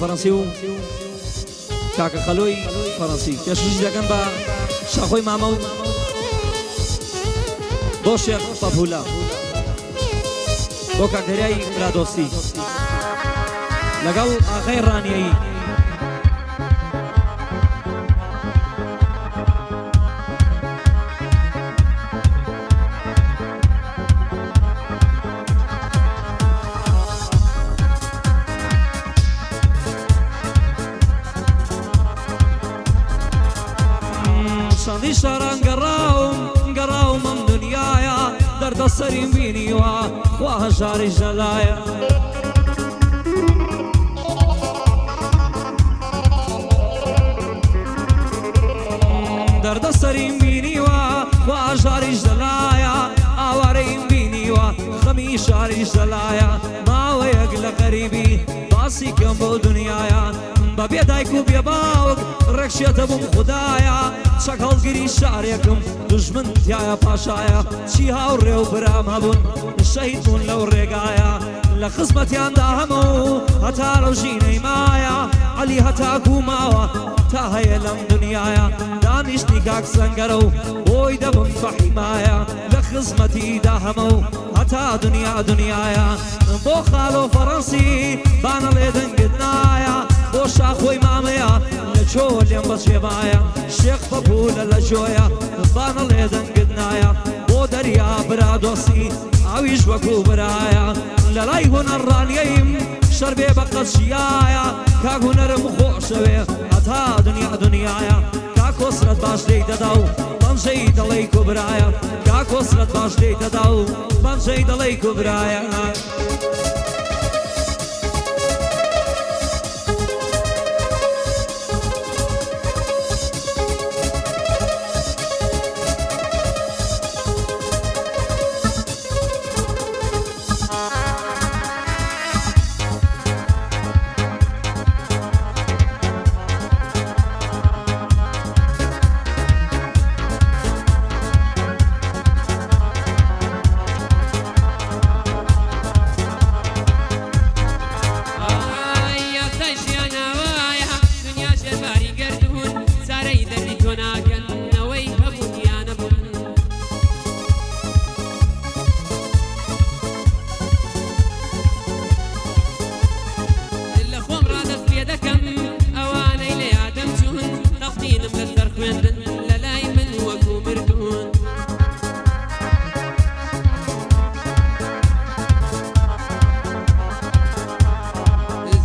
فەڕەنسی و کاکە خەلۆی فەڕەنسی پێشکەشی دەکەن بە شاخۆی مامە و بۆ شێخ پەپوولە بۆ کاکدەریای برادۆستی لەگەڵ ئاغای ڕانیایی شەڕی شەڕان گەڕاوم ئەم دنیایە دەردە سەریم بینیوە خوا هەژاری ژەلایە دەردە سەریم بینیوە خوا هەژاری ژەلایە ئاوارەیم بینیوە خەمی شاری ژەلایە ماوەیەک لە غەریبی باسی کەم بۆ دنیایە بەبێ دایک و بێ باوک ڕێکشێتە بووم خوددایە چەک هەڵگیری شارێکم دوژمن تایە پاشایە چی هاوڕێ و برام هەبوون شەهید بوون لەو ڕێگایە لە خزمەتیاندا هەموو هەتا لەو ژینەی مایە عەلی هەتاکو ماوە تا هەیە لەم دنیایە دانیشتی کاک سەنگەرە و بۆی دەبم بە حیمایە لە خزمەتیدا هەموو هەتا دنیا دنیایە بۆ خاڵۆ فەڕەنسی بانەڵێ دەنگت نایە بۆ شاخۆی مامەیە لە چۆ لێم بەجێبایە شێخ پەپوولە لە جۆیە بانەڵێ دەنگت نایە بۆ دەریا برادۆستی ئاویش وەکو برایە لە لای هونەڕانیەیم شەر بێ بە قەچیایە کاک هونەرم خۆشەوێ هەتا دنیا دنیایە کاک کۆسرەت باش دەی دەدا و بەنجەی دەڵێی کوبرایە کاک کۆسرەت باش دەی دەدا و بەنجەی دەڵێی کوبرایە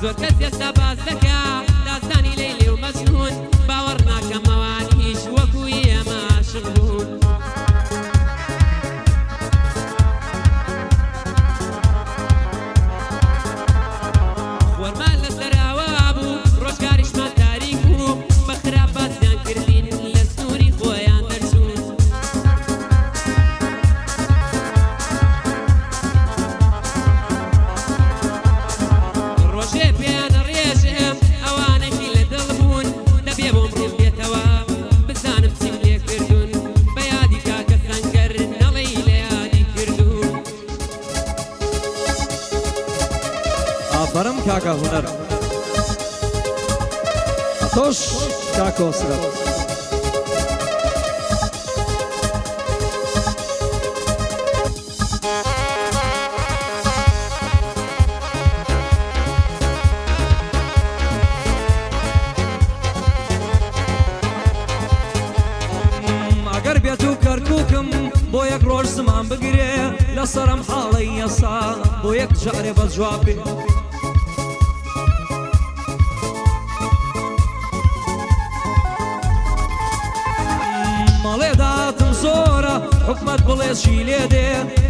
زۆر کەس ئێستا باز دەکا داستانی لەیلی و مەجنون باوەڕ ناکەم ئەوانیش وەکو ئێمە عاشق بوون وەرمان لەسەراوە بوو ڕۆژگاریشمان تاریک بوو بە خراپ باسییان کردین لە سنووری خۆیان دەرچوون ڕۆژێ پێیانە ڕێژم ئەوانەی لە دڵ بوون دەبێ بۆم ڕێم بێتەوە بزانم چیم لێ کردوون بە یادی کاکە سەنگەر نەڵێی لە یادی کردوون ئافەرم کاکە هونەر تۆش کاکە کۆسرەت ئەگەر بێت و کەرکووکم بۆ یەک ڕۆژ زمان بگرێ لەسەرم حاڵەی یەسا بۆ یەک جارێ بە جواب بێ مەڵێ داتم زۆرە حکومەت بڵێ چی لێ دێ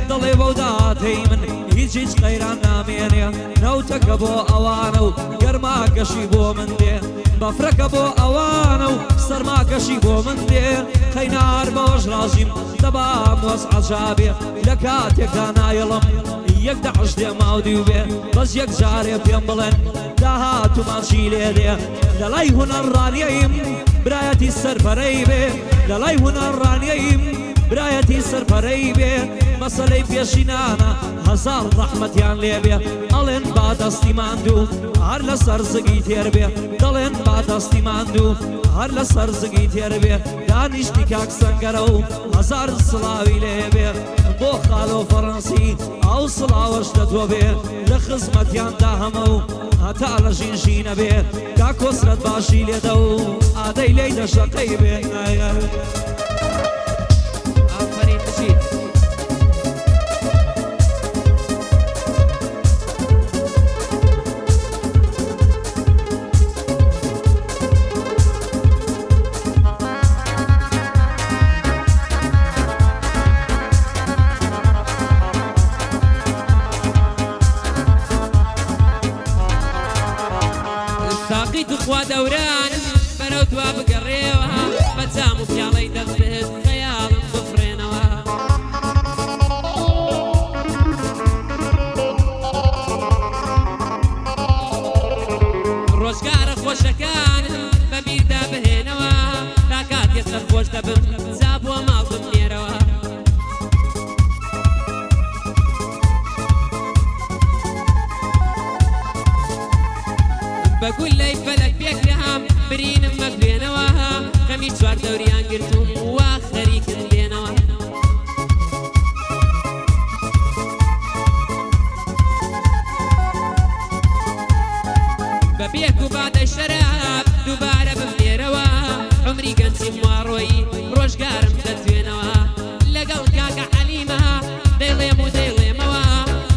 دەڵێ بەو داتەی من هیچ قەیران نامێنێ نەوتەکە بۆ ئەوانە و گەرماکەشی بۆ من دێ بەفرەکە بۆ ئەوانە و سەرماکەشی بۆ من دێ قەینار بەوەش ڕازیم دەبام وەس عەجابێ لە کاتێکدا نایەڵم یەک دەعش دێ ماودی و بێ بەس یەک جارێ پێم بڵێن داهاتومان چی لێ دێ لە لای هونەڕانیەیم برایەتی سەرپەرەی بێ لە لای هونەڕانیەیم برایەتی سەرپەرەی بێ مەسەلەی پێشینانە هەزار ڕەحمەتیان لێبێ ئەڵێن با دەستی ماندوو هەر لە سەرزگی تێر بێ دەڵێن با دەستی ماندوو هەر لە سەرزگی تێر بێ دانیشتی کاک سەنگەرە و هەزار سڵاوی لێبێ بۆ خاڵۆ فەڕەنسی ئەو سڵاوەش دەتوە بێ لە خزمەتیاندا هەمە و هەتا لە ژینژینە بێ کا کۆسرەت باشی لێدە و ئادەی لێی دەشەقەی بێ ئافرین بچیت خوا دەوران بەرەو دوا بگەڕێەوە بەجام و پیاڵەی دەستت خەیاڵم بفرێنەوە ڕۆژگارە خۆشەکانم بە بیردا بهێنەوە تا کاتێ سەرخۆش دەبم جا بووە ماڵ بمنێرەوە بەگول لای فەلەک پێکرام برینم مەگوێنەوە خەمی چوار دەوریان گرتوم وا خەریکم لێنەوە بە بێک و بادە شەراب دووبارە بمنێرەوە عمری گەنجیم واڕۆیی ڕۆژگارم دەتوێنەوە لەگەڵ کاکە حەلیمە دەیڵێم و دەیڵێمەوە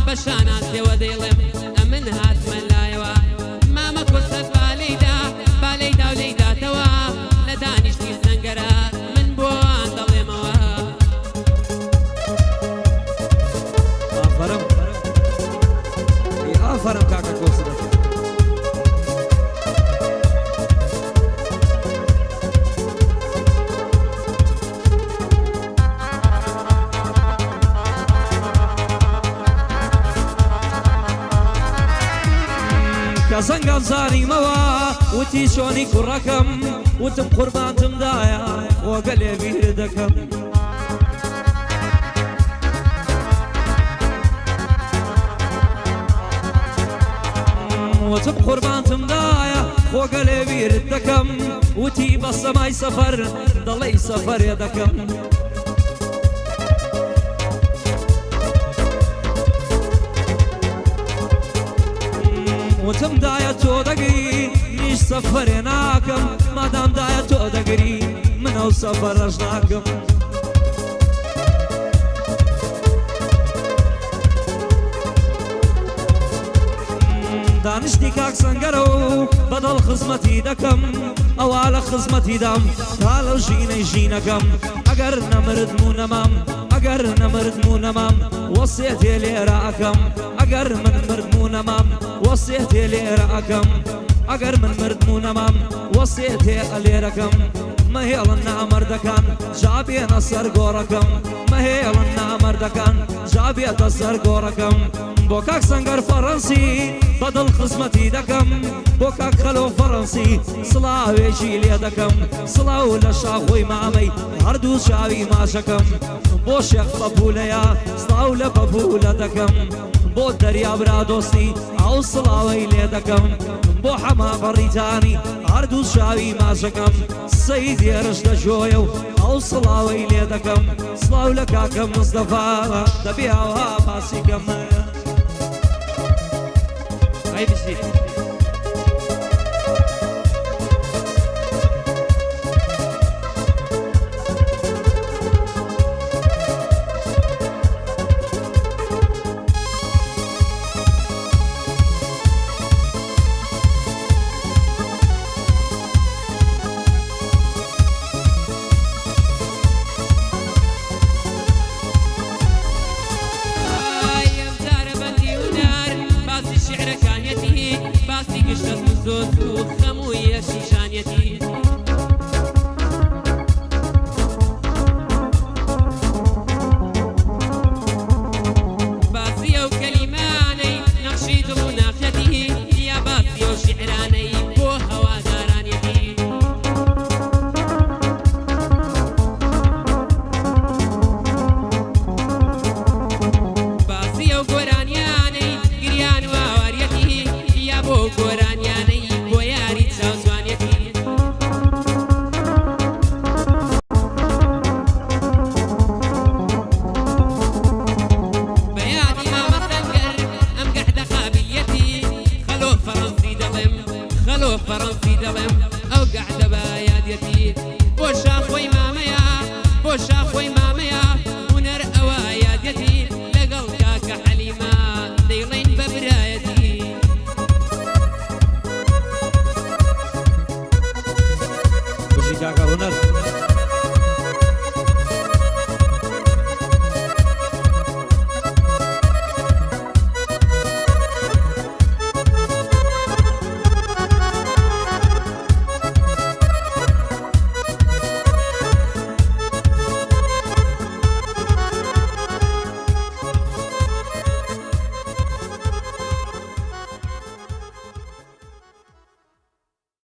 بە شانازێوە دەیڵێم ئەمن هاتمە لایەوە کۆسەت بالەیدا و لەیداتەوە لە دانیشتی سەنگەرە من بۆوان دەڵێمەوە ئافەرم کاکە کۆسرەت کە زەنگم زانیمەوە وتی چۆنی کوڕەکەم وتم قوربانتمدایە خۆگە لێ بیر دەکەم وتم قوربانتمدایە خۆگە لێ بیرت دەکەم وتی بە سەمای سەفەر دەڵێی سەفەرێ دەکەم وتم دایە تۆ دەگری نیش سەفەرێ ناکەم مادام دایە تۆ دەگری منە و سەفەرەش ناکەم دانیشتی کاک سەنگەرە و بەدڵ خزمەتی دەکەم ئەوا لە خزمەتی دام تا لەو ژینەی ژینەکەم ئەگەر نەمردم و نەمام ئەگەر نەمردم و نەمام وەسیەتێ لێرە ئەکەم ئەگەر من مردم و نەمام وەسیەتێ لێرە ئەکەم ئەگەر من مردم و نەمام وەسیەتێ ئەلێرەکەم مەهێڵن نامەردەکان جا بێنە سەر گۆڕەکەم مەهێڵن نامەردەکان جا بێتە سەر گۆڕەکەم بۆ کاک سەنگەر فەڕەنسی بەدڵ خزمەتی دەکەم بۆ کاک خەلۆ فەڕەنسی سڵاوێکی لێ دەکەم سڵاو لە شاخۆی مامەی هەردوو چاوی ماشەکەم بۆ شێخ بەپولەیە سڵاو لە بەپولە دەکەم بۆ دەریابرا دۆستی ئەو سڵاوەی لێ دەکەم بۆ حەما بەڕیتانی هەردوو چاوی ماشەکەم سەید هێرش دەژۆیە و ئەو سڵاوەی لێ دەکەم سڵاو لە کاکە مستەفا دەبێ ئەوها پاسیکەم ئەی بچیت خەموویە شیشانەتی باسی ئەو کەلیمانەی نەخشی دڵ و ناخەتی یا باسی ئەو شیعرانەی بۆ هەوادارانەتی بلو فرنسي دلم او قاعدة باياديتي